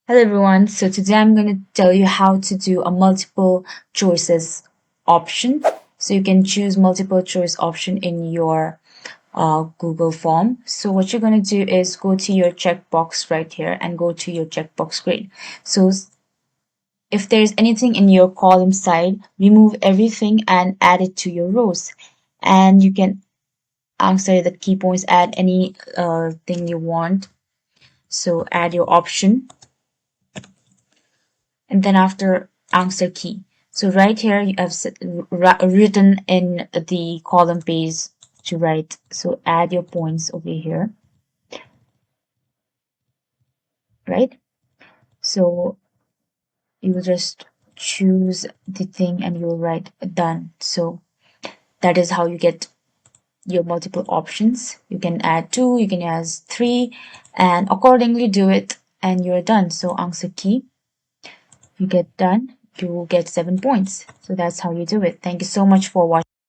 Hello everyone. So today I'm going to tell you how to do a multiple choices option. So you can choose multiple choice option in your Google form. So what you're going to do is go to your checkbox right here and go to your checkbox grid. So if there's anything in your column side, remove everything and add it to your rows. And you can answer the key points, add any thing you want. So add your option and then after answer key. So right here you have written in the column page to write. So add your points over here, right? So you will just choose the thing and you will write done. So that is how you get your multiple options. You can add two, you can add three, and accordingly do it, and you're done. So answer key, you get done, you will get 7 points. So that's how you do it. Thank you so much for watching.